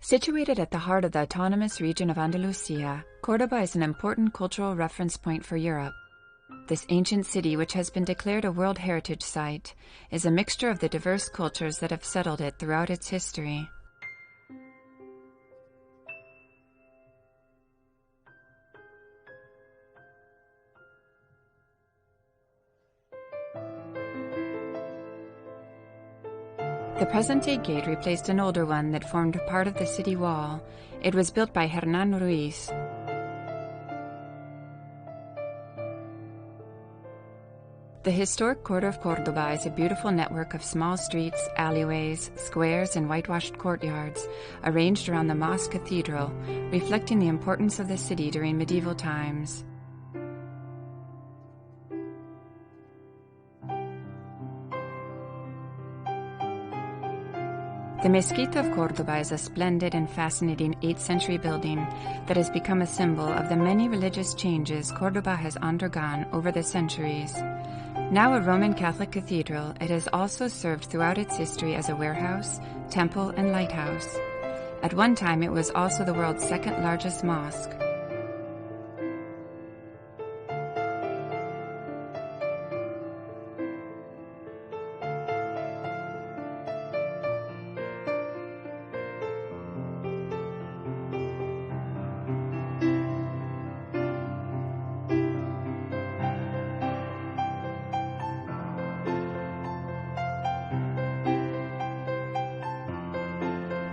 Situated at the heart of the autonomous region of Andalusia, Cordoba is an important cultural reference point for Europe. This ancient city, which has been declared a World Heritage Site, is a mixture of the diverse cultures that have settled it throughout its history. The present-day gate replaced an older one that formed part of the city wall. It was built by Hernán Ruiz. The historic Court of Cordoba is a beautiful network of small streets, alleyways, squares, and whitewashed courtyards arranged around the mosque cathedral, reflecting the importance of the city during medieval times. The Mezquita of Cordoba is a splendid and fascinating 8th century building that has become a symbol of the many religious changes Cordoba has undergone over the centuries. Now a Roman Catholic cathedral, it has also served throughout its history as a warehouse, temple, and lighthouse. At one time, it was also the world's second largest mosque.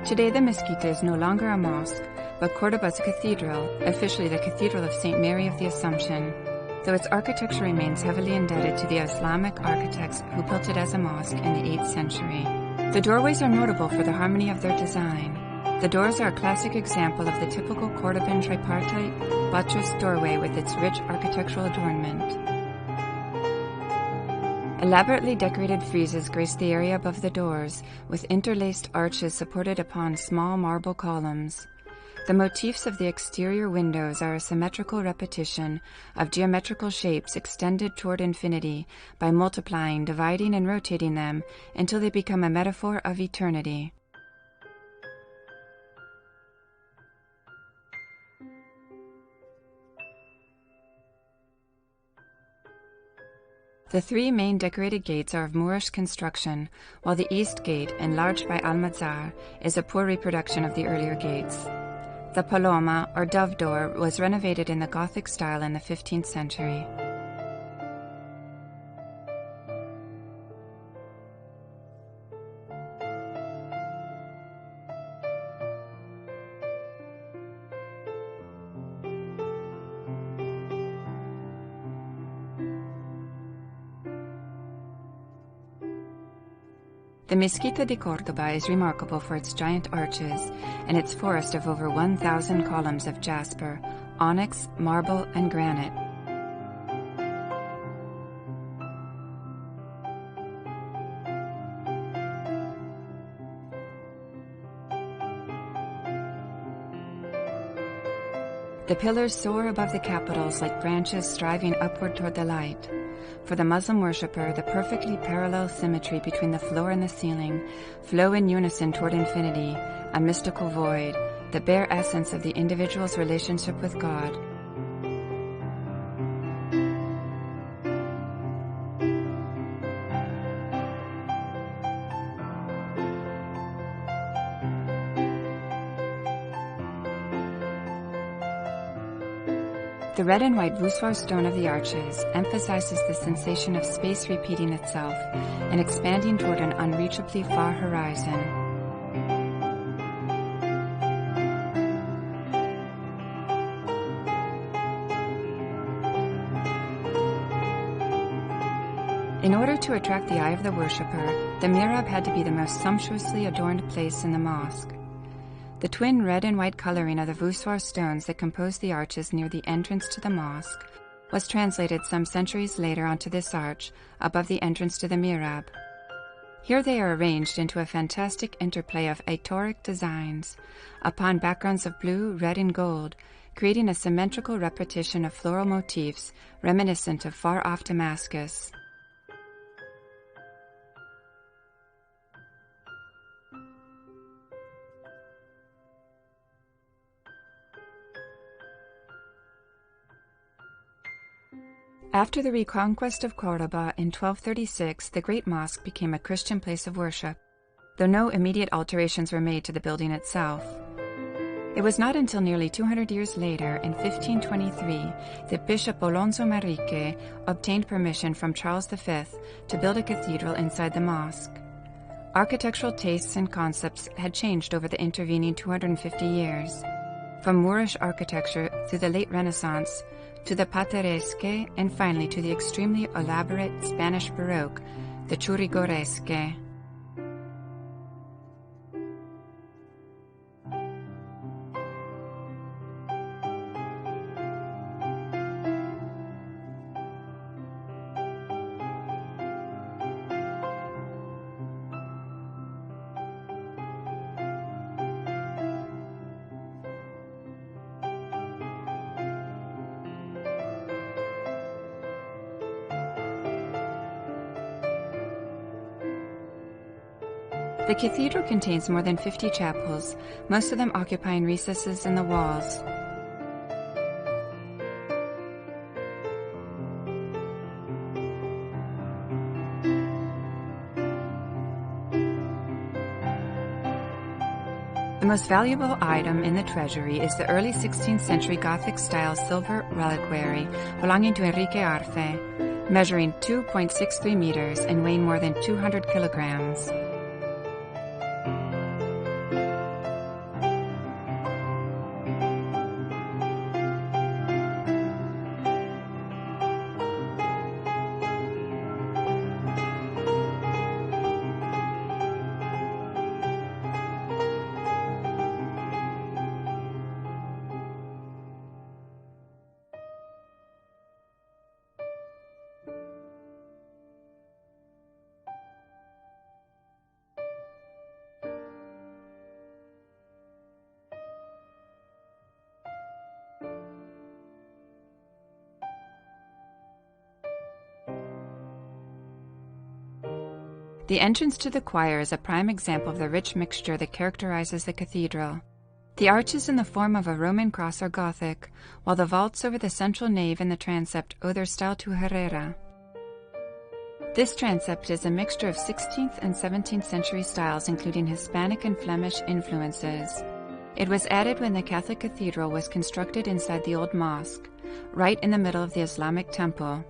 Today the Mezquita is no longer a mosque, but Cordoba's cathedral, officially the Cathedral of St. Mary of the Assumption, though its architecture remains heavily indebted to the Islamic architects who built it as a mosque in the 8th century. The doorways are notable for the harmony of their design. The doors are a classic example of the typical Cordoban tripartite, buttressed doorway with its rich architectural adornment. Elaborately decorated friezes grace the area above the doors, with interlaced arches supported upon small marble columns. The motifs of the exterior windows are a symmetrical repetition of geometrical shapes extended toward infinity by multiplying, dividing, and rotating them until they become a metaphor of eternity. The three main decorated gates are of Moorish construction, while the east gate, enlarged by Almanzar, is a poor reproduction of the earlier gates. The Paloma, or dove door, was renovated in the Gothic style in the 15th century. The Mezquita de Cordoba is remarkable for its giant arches and its forest of over 1,000 columns of jasper, onyx, marble, and granite. The pillars soar above the capitals like branches striving upward toward the light. For the Muslim worshipper, the perfectly parallel symmetry between the floor and the ceiling flow in unison toward infinity, a mystical void, the bare essence of the individual's relationship with God. The red and white voussoir stone of the arches emphasizes the sensation of space repeating itself and expanding toward an unreachably far horizon. In order to attract the eye of the worshipper, the mihrab had to be the most sumptuously adorned place in the mosque. The twin red and white coloring of the voussoir stones that compose the arches near the entrance to the mosque was translated some centuries later onto this arch above the entrance to the mihrab. Here they are arranged into a fantastic interplay of Aetoric designs upon backgrounds of blue, red, and gold, creating a symmetrical repetition of floral motifs reminiscent of far-off Damascus. After the reconquest of Cordoba in 1236, the Great Mosque became a Christian place of worship, though no immediate alterations were made to the building itself. It was not until nearly 200 years later, in 1523, that Bishop Alonso Manrique obtained permission from Charles V to build a cathedral inside the mosque. Architectural tastes and concepts had changed over the intervening 250 years, from Moorish architecture through the late Renaissance to the Plateresque, and finally to the extremely elaborate Spanish Baroque, the Churrigoresque. The cathedral contains more than 50 chapels, most of them occupying recesses in the walls. The most valuable item in the treasury is the early 16th century Gothic-style silver reliquary belonging to Enrique Arce, measuring 2.63 meters and weighing more than 200 kilograms. The entrance to the choir is a prime example of the rich mixture that characterizes the cathedral. The arch is in the form of a Roman cross or Gothic, while the vaults over the central nave and the transept owe their style to Herrera. This transept is a mixture of 16th and 17th century styles, including Hispanic and Flemish influences. It was added when the Catholic cathedral was constructed inside the old mosque, right in the middle of the Islamic temple.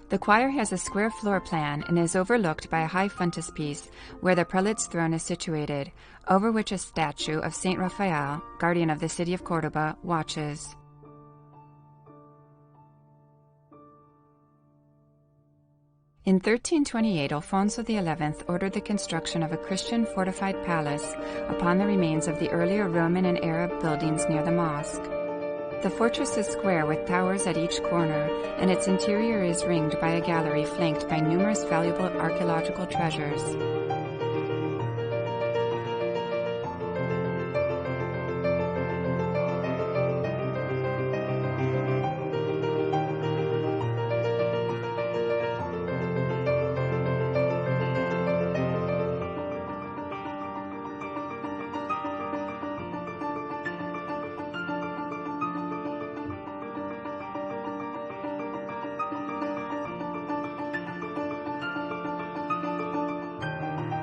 The choir has a square floor plan and is overlooked by a high frontispiece where the prelate's throne is situated, over which a statue of Saint Raphael, guardian of the city of Cordoba, watches. In 1328, Alfonso XI ordered the construction of a Christian fortified palace upon the remains of the earlier Roman and Arab buildings near the mosque. The fortress is square with towers at each corner, and its interior is ringed by a gallery flanked by numerous valuable archaeological treasures.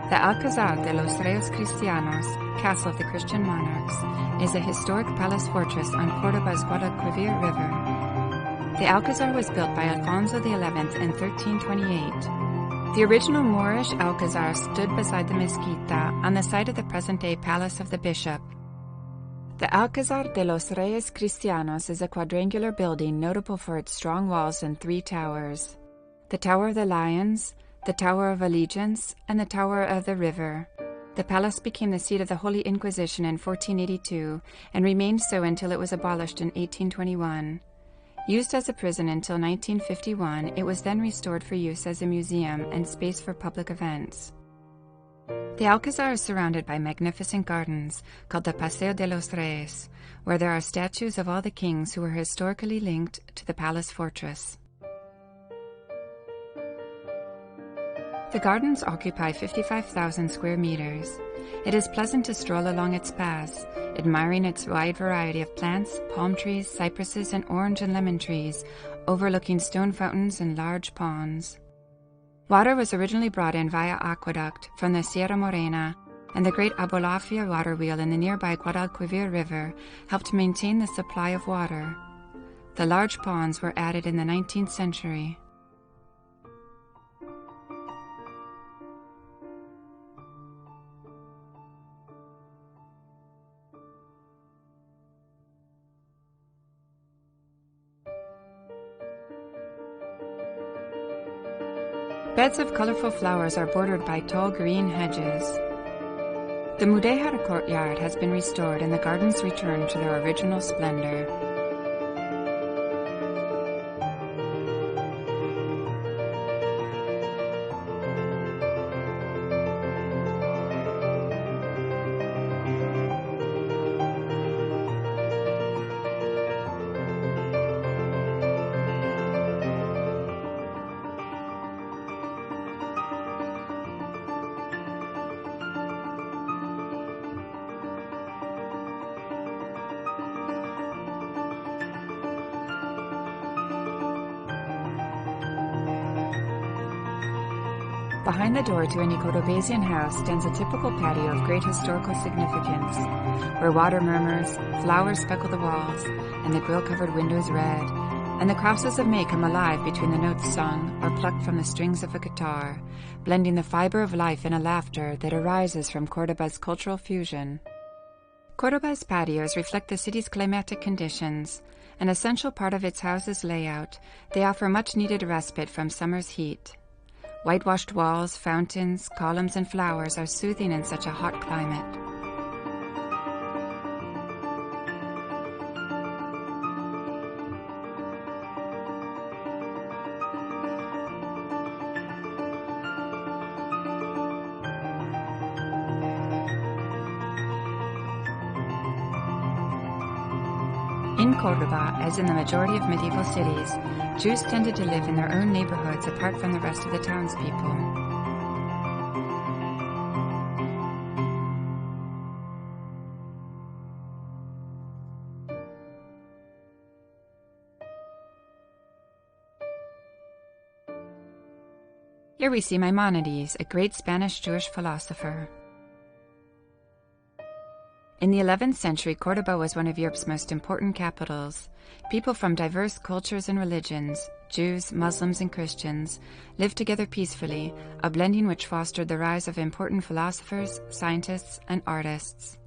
The Alcázar de los Reyes Cristianos, Castle of the Christian Monarchs, is a historic palace fortress on Cordoba's Guadalquivir River. The Alcázar was built by Alfonso XI in 1328. The original Moorish Alcázar stood beside the Mezquita on the site of the present-day Palace of the Bishop. The Alcázar de los Reyes Cristianos is a quadrangular building notable for its strong walls and 3 towers: the Tower of the Lions, the Tower of Allegiance, and the Tower of the River. The palace became the seat of the Holy Inquisition in 1482 and remained so until it was abolished in 1821. Used as a prison until 1951, it was then restored for use as a museum and space for public events. The Alcázar is surrounded by magnificent gardens called the Paseo de los Reyes, where there are statues of all the kings who were historically linked to the palace fortress. The gardens occupy 55,000 square meters. It is pleasant to stroll along its paths, admiring its wide variety of plants, palm trees, cypresses, and orange and lemon trees, overlooking stone fountains and large ponds. Water was originally brought in via aqueduct from the Sierra Morena, and the great Abolafia water wheel in the nearby Guadalquivir River helped maintain the supply of water. The large ponds were added in the 19th century. Beds of colorful flowers are bordered by tall green hedges. The Mudéjar courtyard has been restored and the gardens returned to their original splendor. Behind the door to any Cordobesian house stands a typical patio of great historical significance, where water murmurs, flowers speckle the walls, and the grill-covered windows red, and the crosses of May come alive between the notes sung or plucked from the strings of a guitar, blending the fiber of life in a laughter that arises from Cordoba's cultural fusion. Cordoba's patios reflect the city's climatic conditions. An essential part of its house's layout, they offer much-needed respite from summer's heat. Whitewashed walls, fountains, columns, and flowers are soothing in such a hot climate. In Cordoba, as in the majority of medieval cities, Jews tended to live in their own neighborhoods apart from the rest of the townspeople. Here we see Maimonides, a great Spanish Jewish philosopher. In the 11th century, Cordoba was one of Europe's most important capitals. People from diverse cultures and religions, Jews, Muslims, and Christians, lived together peacefully, a blending which fostered the rise of important philosophers, scientists, and artists.